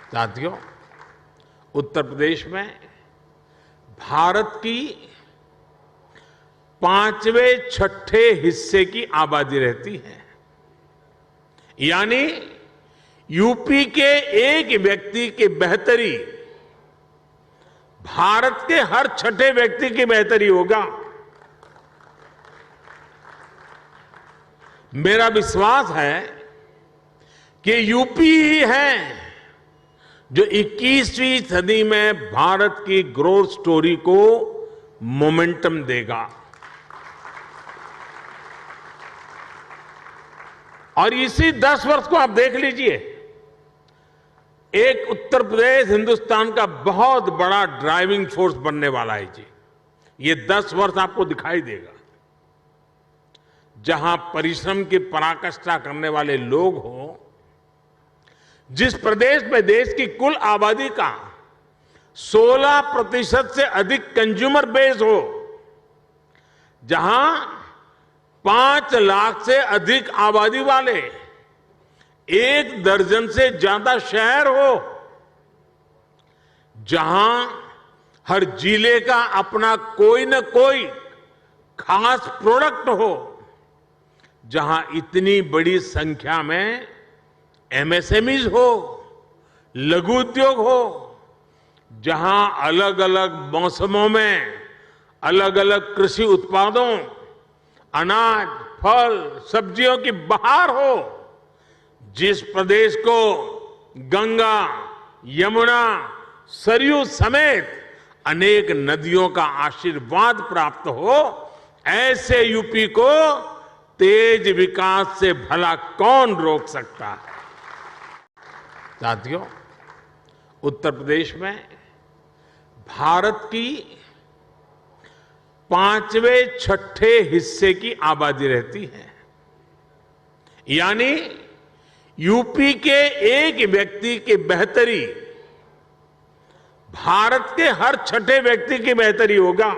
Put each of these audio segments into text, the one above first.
साथियों, उत्तर प्रदेश में भारत की पांचवें छठे हिस्से की आबादी रहती है। यानी यूपी के एक व्यक्ति की बेहतरी भारत के हर छठे व्यक्ति की बेहतरी होगा। मेरा विश्वास है कि यूपी ही है जो 21वीं सदी में भारत की ग्रोथ स्टोरी को मोमेंटम देगा। और इसी 10 वर्ष को आप देख लीजिए, एक उत्तर प्रदेश हिंदुस्तान का बहुत बड़ा ड्राइविंग फोर्स बनने वाला है जी। ये 10 वर्ष आपको दिखाई देगा, जहां परिश्रम की पराकाष्ठा करने वाले लोग हों, जिस प्रदेश में देश की कुल आबादी का 16% से अधिक कंज्यूमर बेस हो, जहां 5 लाख से अधिक आबादी वाले 1 दर्जन से ज्यादा शहर हो, जहां हर जिले का अपना कोई न कोई खास प्रोडक्ट हो, जहां इतनी बड़ी संख्या में एमएसएमईज हो, लघु उद्योग हो, जहां अलग अलग मौसमों में अलग अलग कृषि उत्पादों, अनाज, फल, सब्जियों की बहार हो, जिस प्रदेश को गंगा, यमुना, सरयू समेत अनेक नदियों का आशीर्वाद प्राप्त हो, ऐसे यूपी को तेज विकास से भला कौन रोक सकता है। साथियों, उत्तर प्रदेश में भारत की पांचवें छठे हिस्से की आबादी रहती है। यानी यूपी के एक व्यक्ति की बेहतरी भारत के हर छठे व्यक्ति की बेहतरी होगा।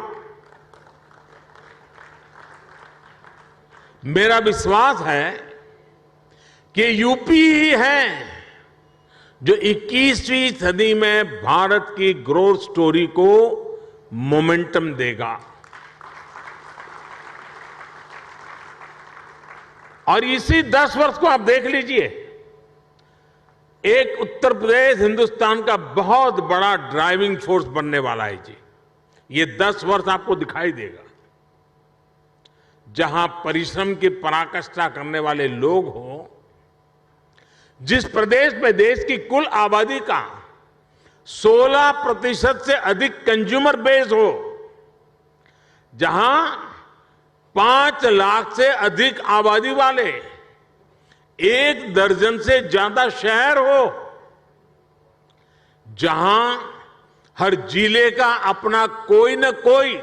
मेरा विश्वास है कि यूपी ही है जो 21वीं सदी में भारत की ग्रोथ स्टोरी को मोमेंटम देगा। और इसी 10 वर्ष को आप देख लीजिए, एक उत्तर प्रदेश हिंदुस्तान का बहुत बड़ा ड्राइविंग फोर्स बनने वाला है जी। ये 10 वर्ष आपको दिखाई देगा, जहां परिश्रम की पराकाष्ठा करने वाले लोग हों, जिस प्रदेश में देश की कुल आबादी का 16% से अधिक कंज्यूमर बेस हो, जहां 5 लाख से अधिक आबादी वाले 1 दर्जन से ज्यादा शहर हो, जहां हर जिले का अपना कोई न कोई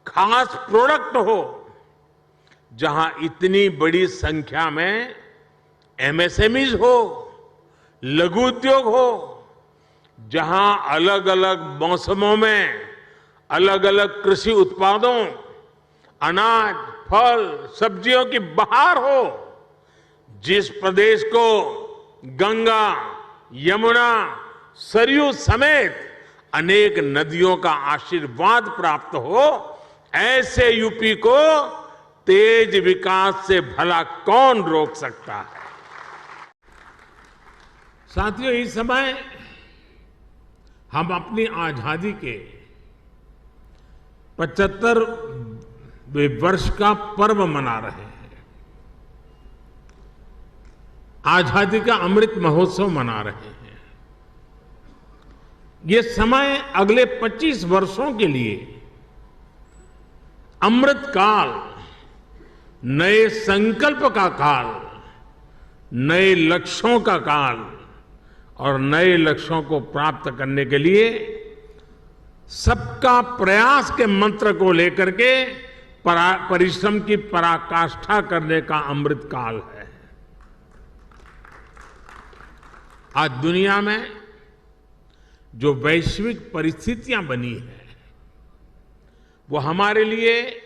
खास प्रोडक्ट हो, जहां इतनी बड़ी संख्या में एमएसएमईज हो, लघु उद्योग हो, जहां अलग अलग मौसमों में अलग अलग कृषि उत्पादों, अनाज, फल, सब्जियों की बहार हो, जिस प्रदेश को गंगा, यमुना, सरयू समेत अनेक नदियों का आशीर्वाद प्राप्त हो, ऐसे यूपी को तेज विकास से भला कौन रोक सकता है। साथियों, इस समय हम अपनी आजादी के 75वें वर्ष का पर्व मना रहे हैं। आजादी का अमृत महोत्सव मना रहे हैं। ये समय अगले 25 वर्षों के लिए अमृत काल, नए संकल्प का काल, नए लक्ष्यों का काल और नए लक्ष्यों को प्राप्त करने के लिए सबका प्रयास के मंत्र को लेकर के परिश्रम की पराकाष्ठा करने का अमृत काल है। आज दुनिया में जो वैश्विक परिस्थितियां बनी है, वो हमारे लिए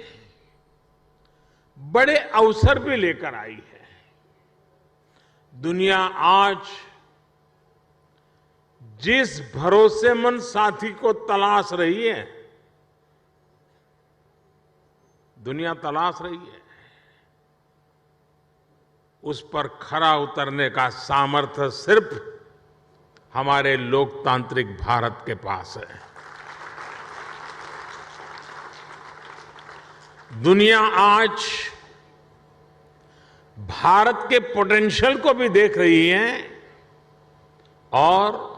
बड़े अवसर भी लेकर आई है। दुनिया आज जिस भरोसेमंद साथी को तलाश रही है, दुनिया तलाश रही है, उस पर खरा उतरने का सामर्थ्य सिर्फ हमारे लोकतांत्रिक भारत के पास है। दुनिया आज भारत के पोटेंशियल को भी देख रही है और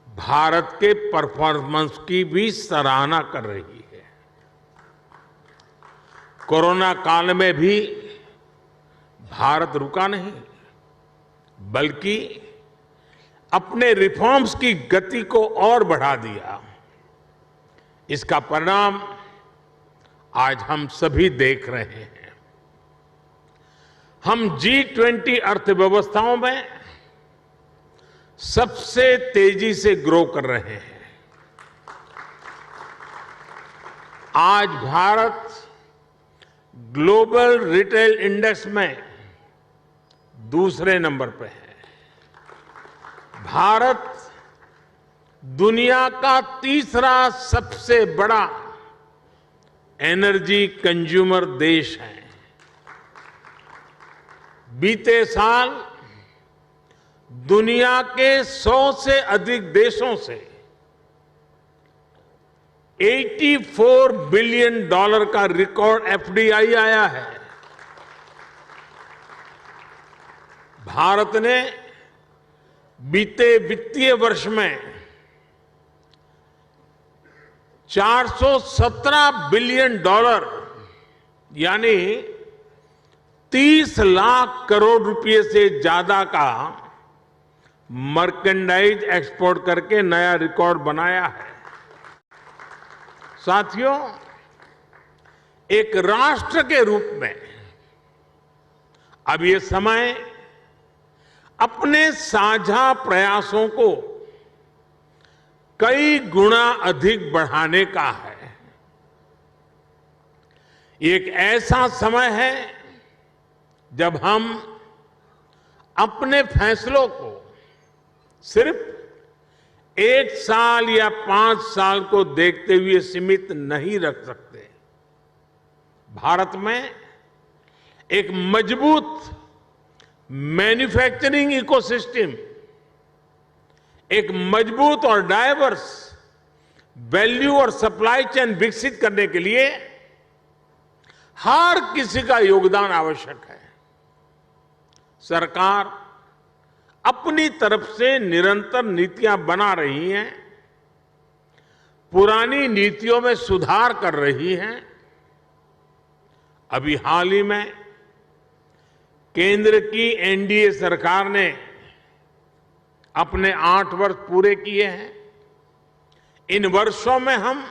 भारत के परफॉर्मेंस की भी सराहना कर रही है। कोरोना काल में भी भारत रुका नहीं, बल्कि अपने रिफॉर्म्स की गति को और बढ़ा दिया। इसका परिणाम आज हम सभी देख रहे हैं। हम G20 अर्थव्यवस्थाओं में सबसे तेजी से ग्रो कर रहे हैं। आज भारत ग्लोबल रिटेल इंडेक्स में दूसरे नंबर पे है। भारत दुनिया का तीसरा सबसे बड़ा एनर्जी कंज्यूमर देश है। बीते साल दुनिया के 100 से अधिक देशों से $84 बिलियन का रिकॉर्ड एफडीआई आया है। भारत ने बीते वित्तीय वर्ष में $417 बिलियन यानी 30 लाख करोड़ रुपए से ज्यादा का मर्केंडाइज एक्सपोर्ट करके नया रिकॉर्ड बनाया है। साथियों, एक राष्ट्र के रूप में अब ये समय अपने साझा प्रयासों को कई गुना अधिक बढ़ाने का है। एक ऐसा समय है जब हम अपने फैसलों को सिर्फ 1 साल या 5 साल को देखते हुए सीमित नहीं रख सकते। भारत में एक मजबूत मैन्युफैक्चरिंग इकोसिस्टम, एक मजबूत और डाइवर्स वैल्यू और सप्लाई चेन विकसित करने के लिए हर किसी का योगदान आवश्यक है। सरकार अपनी तरफ से निरंतर नीतियां बना रही हैं, पुरानी नीतियों में सुधार कर रही हैं। अभी हाल ही में केंद्र की एनडीए सरकार ने अपने 8 वर्ष पूरे किए हैं। इन वर्षों में हम,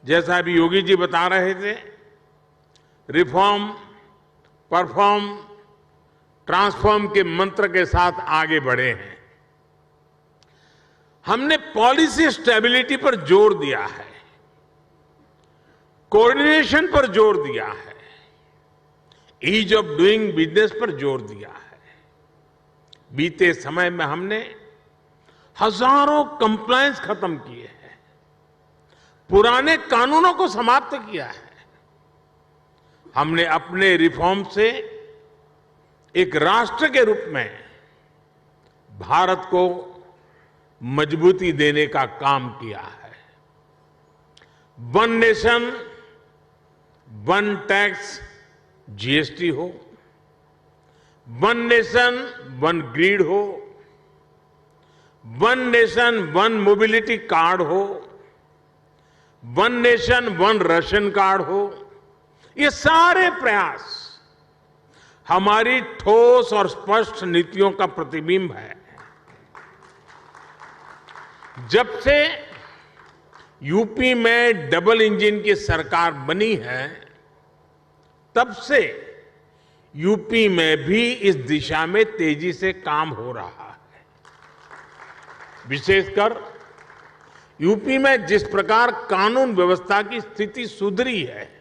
जैसा अभी योगी जी बता रहे थे, रिफॉर्म, परफॉर्म, ट्रांसफॉर्म के मंत्र के साथ आगे बढ़े हैं। हमने पॉलिसी स्टेबिलिटी पर जोर दिया है, कोऑर्डिनेशन पर जोर दिया है, ईज ऑफ डूइंग बिजनेस पर जोर दिया है। बीते समय में हमने हजारों कंप्लायंस खत्म किए हैं, पुराने कानूनों को समाप्त किया है। हमने अपने रिफॉर्म से एक राष्ट्र के रूप में भारत को मजबूती देने का काम किया है। One nation, one tax, GST हो, वन नेशन, वन ग्रिड हो, one nation, one mobility card हो, one nation, one ration card हो, ये सारे प्रयास हमारी ठोस और स्पष्ट नीतियों का प्रतिबिंब है। जब से यूपी में डबल इंजन की सरकार बनी है, तब से यूपी में भी इस दिशा में तेजी से काम हो रहा है। विशेषकर यूपी में जिस प्रकार कानून व्यवस्था की स्थिति सुधरी है,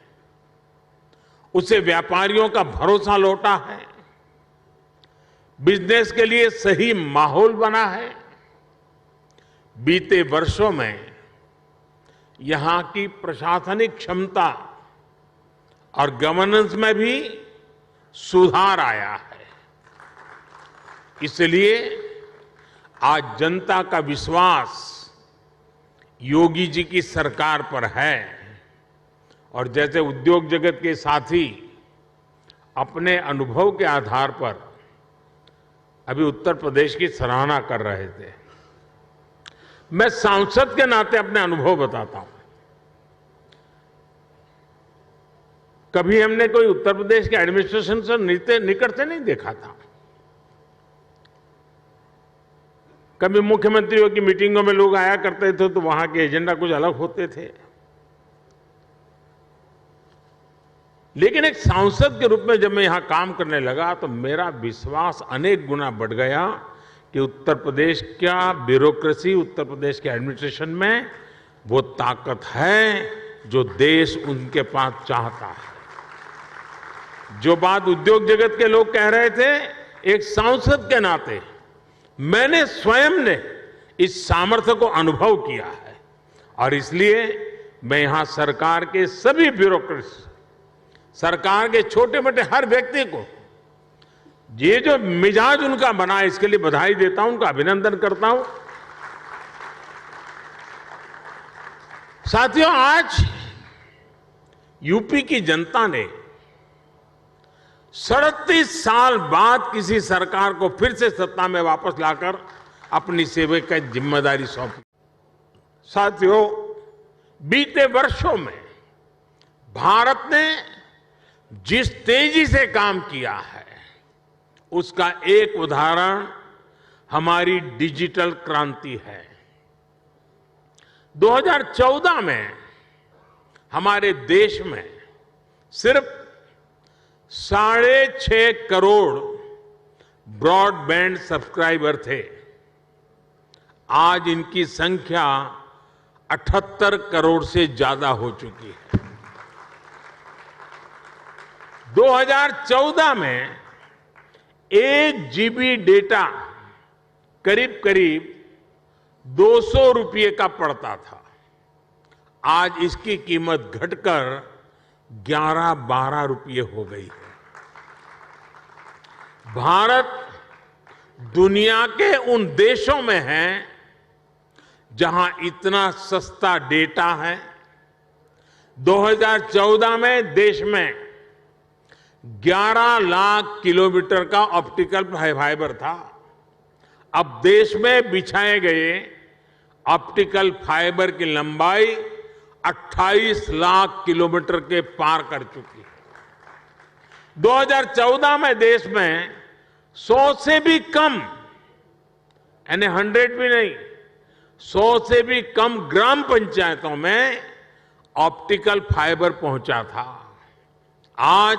उससे व्यापारियों का भरोसा लौटा है, बिजनेस के लिए सही माहौल बना है, बीते वर्षों में यहां की प्रशासनिक क्षमता और गवर्नेंस में भी सुधार आया है। इसलिए आज जनता का विश्वास योगी जी की सरकार पर है और जैसे उद्योग जगत के साथी अपने अनुभव के आधार पर अभी उत्तर प्रदेश की सराहना कर रहे थे, मैं सांसद के नाते अपने अनुभव बताता हूं। कभी हमने कोई उत्तर प्रदेश के एडमिनिस्ट्रेशन से निकट से नहीं देखा था। कभी मुख्यमंत्रियों की मीटिंगों में लोग आया करते थे तो वहां के एजेंडा कुछ अलग होते थे, लेकिन एक सांसद के रूप में जब मैं यहां काम करने लगा तो मेरा विश्वास अनेक गुना बढ़ गया कि उत्तर प्रदेश का ब्यूरोक्रेसी, उत्तर प्रदेश के एडमिनिस्ट्रेशन में वो ताकत है जो देश उनके पास चाहता है। जो बात उद्योग जगत के लोग कह रहे थे, एक सांसद के नाते मैंने स्वयं ने इस सामर्थ्य को अनुभव किया है और इसलिए मैं यहां सरकार के सभी ब्यूरोक्रेट्स, सरकार के छोटे मोटे हर व्यक्ति को ये जो मिजाज उनका बना है इसके लिए बधाई देता हूं, उनका अभिनंदन करता हूं। साथियों, आज यूपी की जनता ने 37 साल बाद किसी सरकार को फिर से सत्ता में वापस लाकर अपनी सेवा की जिम्मेदारी सौंपी। साथियों, बीते वर्षों में भारत ने जिस तेजी से काम किया है उसका एक उदाहरण हमारी डिजिटल क्रांति है। 2014 में हमारे देश में सिर्फ 6.5 करोड़ ब्रॉडबैंड सब्सक्राइबर थे। आज इनकी संख्या 78 करोड़ से ज्यादा हो चुकी है। 2014 में 1 GB डेटा करीब करीब 200 रुपये का पड़ता था। आज इसकी कीमत घटकर 11-12 रुपये हो गई है। भारत दुनिया के उन देशों में है जहां इतना सस्ता डेटा है। 2014 में देश में 11 लाख किलोमीटर का ऑप्टिकल फाइबर था। अब देश में बिछाए गए ऑप्टिकल फाइबर की लंबाई 28 लाख किलोमीटर के पार कर चुकी है। 2014 में देश में 100 से भी कम, यानी 100 भी नहीं, 100 से भी कम ग्राम पंचायतों में ऑप्टिकल फाइबर पहुंचा था। आज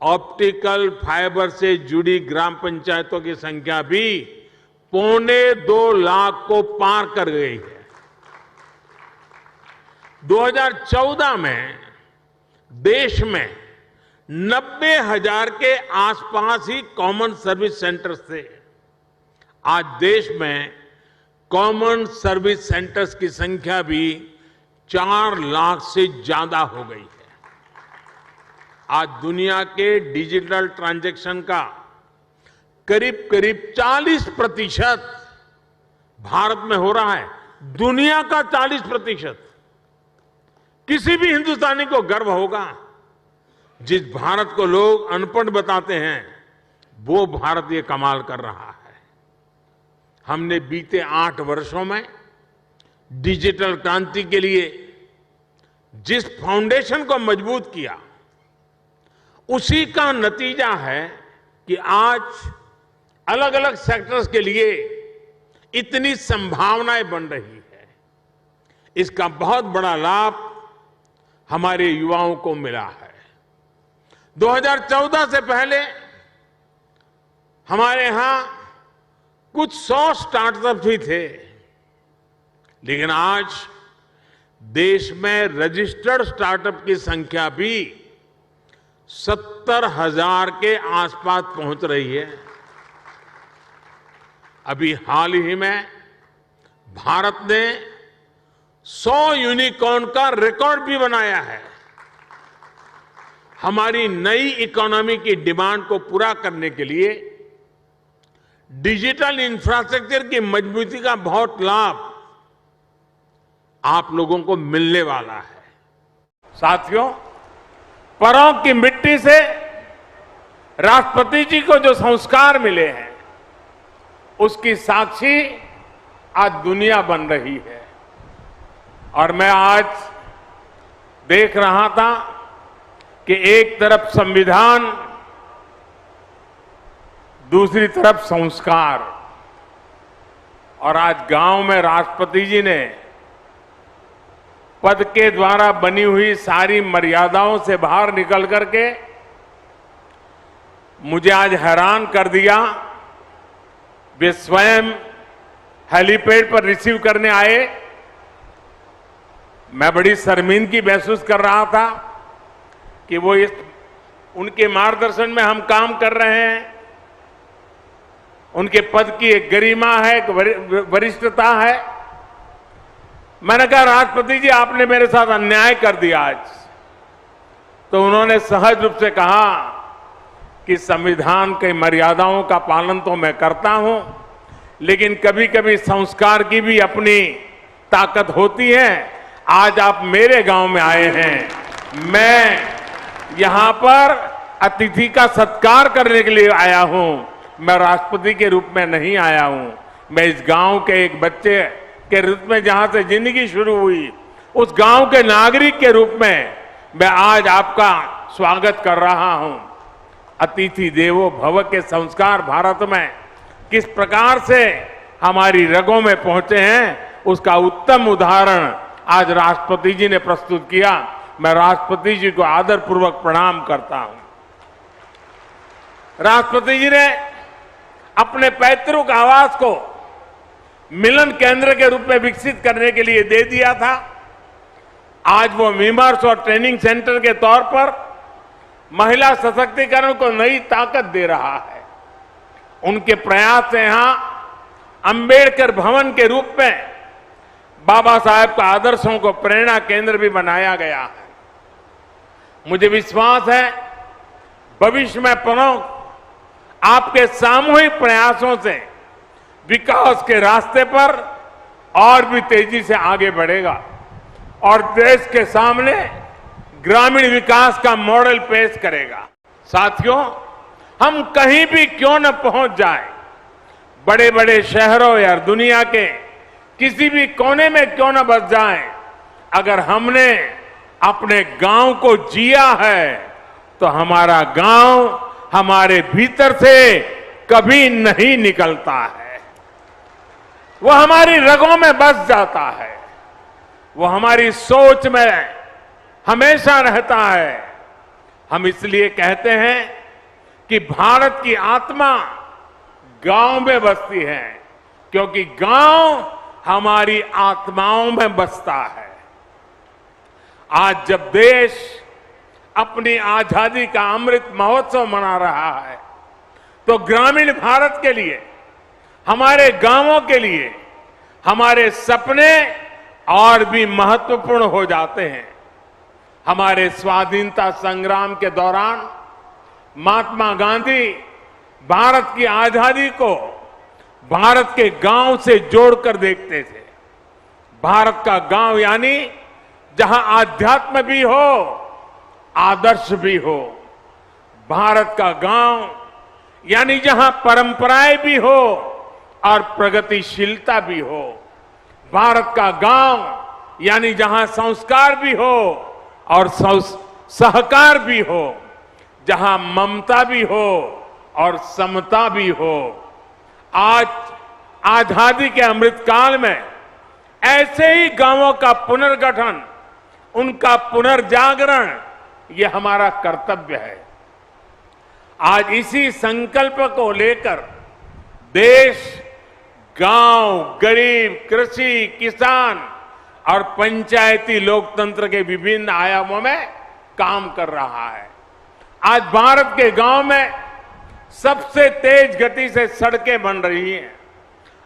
ऑप्टिकल फाइबर से जुड़ी ग्राम पंचायतों की संख्या भी 1.25 लाख को पार कर गई है। 2014 में देश में 90,000 के आसपास ही कॉमन सर्विस सेंटर्स थे। आज देश में कॉमन सर्विस सेंटर्स की संख्या भी 4 लाख से ज्यादा हो गई है। आज दुनिया के डिजिटल ट्रांजैक्शन का करीब करीब 40% भारत में हो रहा है। दुनिया का 40%। किसी भी हिंदुस्तानी को गर्व होगा। जिस भारत को लोग अनपढ़ बताते हैं वो भारत ये कमाल कर रहा है। हमने बीते 8 वर्षों में डिजिटल क्रांति के लिए जिस फाउंडेशन को मजबूत किया उसी का नतीजा है कि आज अलग अलग सेक्टर्स के लिए इतनी संभावनाएं बन रही है। इसका बहुत बड़ा लाभ हमारे युवाओं को मिला है। 2014 से पहले हमारे यहां कुछ 100 स्टार्टअप ही थे, लेकिन आज देश में रजिस्टर्ड स्टार्टअप की संख्या भी 70,000 के आसपास पहुंच रही है। अभी हाल ही में भारत ने 100 यूनिकॉर्न का रिकॉर्ड भी बनाया है। हमारी नई इकोनॉमी की डिमांड को पूरा करने के लिए डिजिटल इंफ्रास्ट्रक्चर की मजबूती का बहुत लाभ आप लोगों को मिलने वाला है। साथियों, परों की मिट्टी से राष्ट्रपति जी को जो संस्कार मिले हैं, उसकी साक्षी आज दुनिया बन रही है। और मैं आज देख रहा था कि एक तरफ संविधान, दूसरी तरफ संस्कार, और आज गांव में राष्ट्रपति जी ने पद के द्वारा बनी हुई सारी मर्यादाओं से बाहर निकल करके मुझे आज हैरान कर दिया। वे स्वयं हेलीपैड पर रिसीव करने आए। मैं बड़ी शर्मिंदगी महसूस कर रहा था कि वो उनके मार्गदर्शन में हम काम कर रहे हैं। उनके पद की एक गरिमा है, एक वरिष्ठता है। मैंने कहा, राष्ट्रपति जी, आपने मेरे साथ अन्याय कर दिया आज। तो उन्होंने सहज रूप से कहा कि संविधान की मर्यादाओं का पालन तो मैं करता हूं, लेकिन कभी कभी संस्कार की भी अपनी ताकत होती है। आज आप मेरे गांव में आए हैं, मैं यहां पर अतिथि का सत्कार करने के लिए आया हूं। मैं राष्ट्रपति के रूप में नहीं आया हूं। मैं इस गांव के एक बच्चे के रूप में, जहां से जिंदगी शुरू हुई, उस गांव के नागरिक के रूप में मैं आज आपका स्वागत कर रहा हूं। अतिथि देवो भव के संस्कार भारत में किस प्रकार से हमारी रगों में पहुंचे हैं, उसका उत्तम उदाहरण आज राष्ट्रपति जी ने प्रस्तुत किया। मैं राष्ट्रपति जी को आदरपूर्वक प्रणाम करता हूं। राष्ट्रपति जी ने अपने पैतृक आवास को मिलन केंद्र के रूप में विकसित करने के लिए दे दिया था। आज वो विमर्श और ट्रेनिंग सेंटर के तौर पर महिला सशक्तिकरण को नई ताकत दे रहा है। उनके प्रयास से यहां अंबेडकर भवन के रूप में बाबा साहेब का आदर्शों को प्रेरणा केंद्र भी बनाया गया है। मुझे विश्वास है भविष्य में आपके सामूहिक प्रयासों से विकास के रास्ते पर और भी तेजी से आगे बढ़ेगा और देश के सामने ग्रामीण विकास का मॉडल पेश करेगा। साथियों, हम कहीं भी क्यों न पहुंच जाए, बड़े बड़े शहरों या दुनिया के किसी भी कोने में क्यों न बस जाए, अगर हमने अपने गांव को जिया है तो हमारा गांव हमारे भीतर से कभी नहीं निकलता है। वो हमारी रगों में बस जाता है, वो हमारी सोच में हमेशा रहता है। हम इसलिए कहते हैं कि भारत की आत्मा गांव में बसती है, क्योंकि गांव हमारी आत्माओं में बसता है। आज जब देश अपनी आजादी का अमृत महोत्सव मना रहा है, तो ग्रामीण भारत के लिए, हमारे गांवों के लिए, हमारे सपने और भी महत्वपूर्ण हो जाते हैं। हमारे स्वाधीनता संग्राम के दौरान महात्मा गांधी भारत की आजादी को भारत के गांव से जोड़कर देखते थे। भारत का गांव यानी जहां आध्यात्म भी हो, आदर्श भी हो। भारत का गांव यानी जहां परंपराएं भी हो और प्रगतिशीलता भी हो। भारत का गांव यानी जहां संस्कार भी हो और सहकार भी हो, जहां ममता भी हो और समता भी हो। आज आजादी के अमृतकाल में ऐसे ही गांवों का पुनर्गठन, उनका पुनर्जागरण, ये हमारा कर्तव्य है। आज इसी संकल्प को लेकर देश गांव, गरीब, कृषि, किसान और पंचायती लोकतंत्र के विभिन्न आयामों में काम कर रहा है। आज भारत के गांव में सबसे तेज गति से सड़कें बन रही हैं।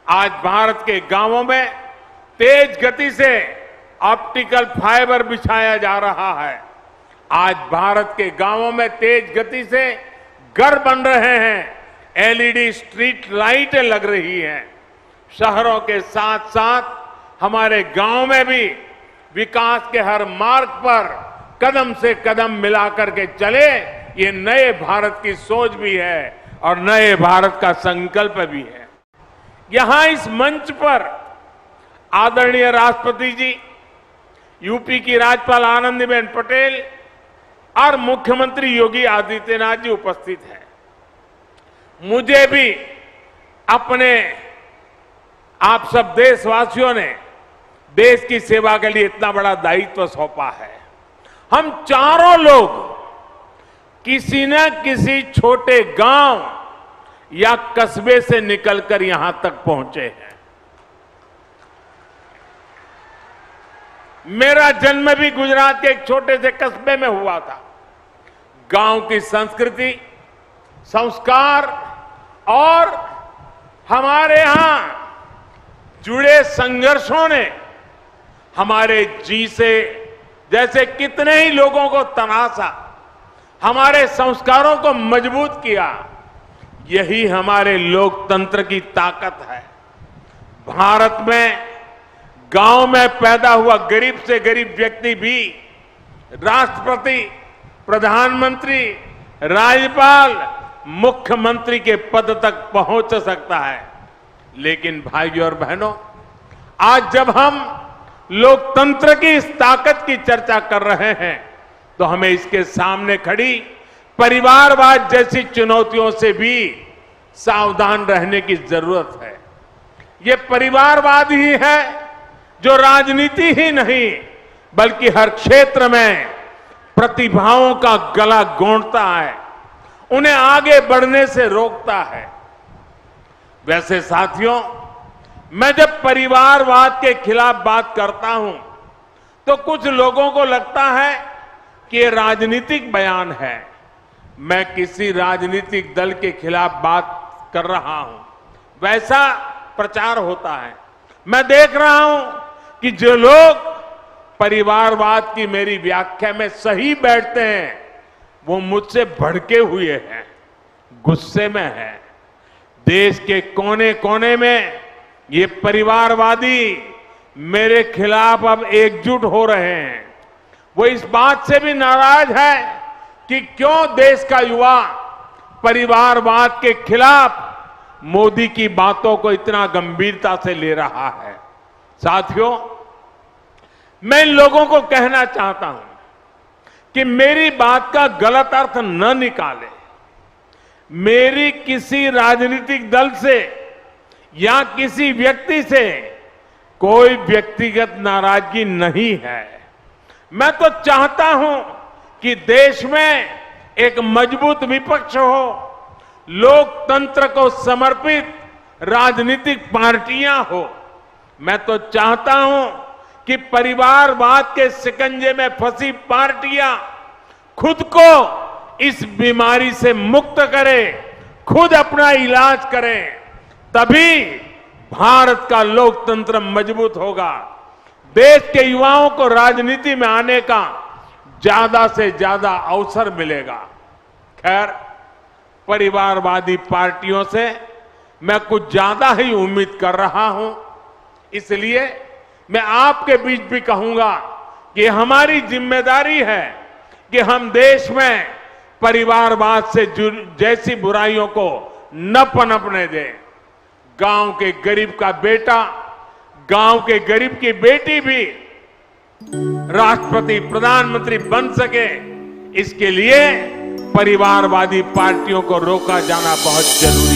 आज भारत के गांवों में तेज गति से ऑप्टिकल फाइबर बिछाया जा रहा है। आज भारत के गांवों में तेज गति से घर बन रहे हैं। एलईडी स्ट्रीट लाइटें लग रही हैं। शहरों के साथ साथ हमारे गांव में भी विकास के हर मार्ग पर कदम से कदम मिलाकर के चले, ये नए भारत की सोच भी है और नए भारत का संकल्प भी है। यहां इस मंच पर आदरणीय राष्ट्रपति जी, यूपी की राज्यपाल आनंदीबेन पटेल और मुख्यमंत्री योगी आदित्यनाथ जी उपस्थित हैं। मुझे भी अपने आप सब देशवासियों ने देश की सेवा के लिए इतना बड़ा दायित्व सौंपा है। हम चारों लोग किसी न किसी छोटे गांव या कस्बे से निकलकर यहां तक पहुंचे हैं। मेरा जन्म भी गुजरात के एक छोटे से कस्बे में हुआ था। गांव की संस्कृति, संस्कार और हमारे यहां जुड़े संघर्षों ने हमारे जी से जैसे कितने ही लोगों को तराशा, हमारे संस्कारों को मजबूत किया। यही हमारे लोकतंत्र की ताकत है। भारत में गांव में पैदा हुआ गरीब से गरीब व्यक्ति भी राष्ट्रपति, प्रधानमंत्री, राज्यपाल, मुख्यमंत्री के पद तक पहुंच सकता है। लेकिन भाइयों और बहनों, आज जब हम लोकतंत्र की इस ताकत की चर्चा कर रहे हैं तो हमें इसके सामने खड़ी परिवारवाद जैसी चुनौतियों से भी सावधान रहने की जरूरत है। ये परिवारवाद ही है जो राजनीति ही नहीं बल्कि हर क्षेत्र में प्रतिभाओं का गला गोंदता है, उन्हें आगे बढ़ने से रोकता है। वैसे साथियों, मैं जब परिवारवाद के खिलाफ बात करता हूं तो कुछ लोगों को लगता है कि ये राजनीतिक बयान है। मैं किसी राजनीतिक दल के खिलाफ बात कर रहा हूं, वैसा प्रचार होता है। मैं देख रहा हूं कि जो लोग परिवारवाद की मेरी व्याख्या में सही बैठते हैं वो मुझसे भड़के हुए हैं, गुस्से में हैं। देश के कोने कोने में ये परिवारवादी मेरे खिलाफ अब एकजुट हो रहे हैं। वो इस बात से भी नाराज है कि क्यों देश का युवा परिवारवाद के खिलाफ मोदी की बातों को इतना गंभीरता से ले रहा है। साथियों, मैं इन लोगों को कहना चाहता हूं कि मेरी बात का गलत अर्थ न निकाले। मेरी किसी राजनीतिक दल से या किसी व्यक्ति से कोई व्यक्तिगत नाराजगी नहीं है। मैं तो चाहता हूं कि देश में एक मजबूत विपक्ष हो, लोकतंत्र को समर्पित राजनीतिक पार्टियां हो। मैं तो चाहता हूं कि परिवारवाद के शिकंजे में फंसी पार्टियां खुद को इस बीमारी से मुक्त करें, खुद अपना इलाज करें, तभी भारत का लोकतंत्र मजबूत होगा। देश के युवाओं को राजनीति में आने का ज्यादा से ज्यादा अवसर मिलेगा। खैर, परिवारवादी पार्टियों से मैं कुछ ज्यादा ही उम्मीद कर रहा हूं, इसलिए मैं आपके बीच भी कहूंगा कि हमारी जिम्मेदारी है कि हम देश में परिवारवाद से जैसी बुराइयों को न पनपने दें। गांव के गरीब का बेटा, गांव के गरीब की बेटी भी राष्ट्रपति, प्रधानमंत्री बन सके, इसके लिए परिवारवादी पार्टियों को रोका जाना बहुत जरूरी है।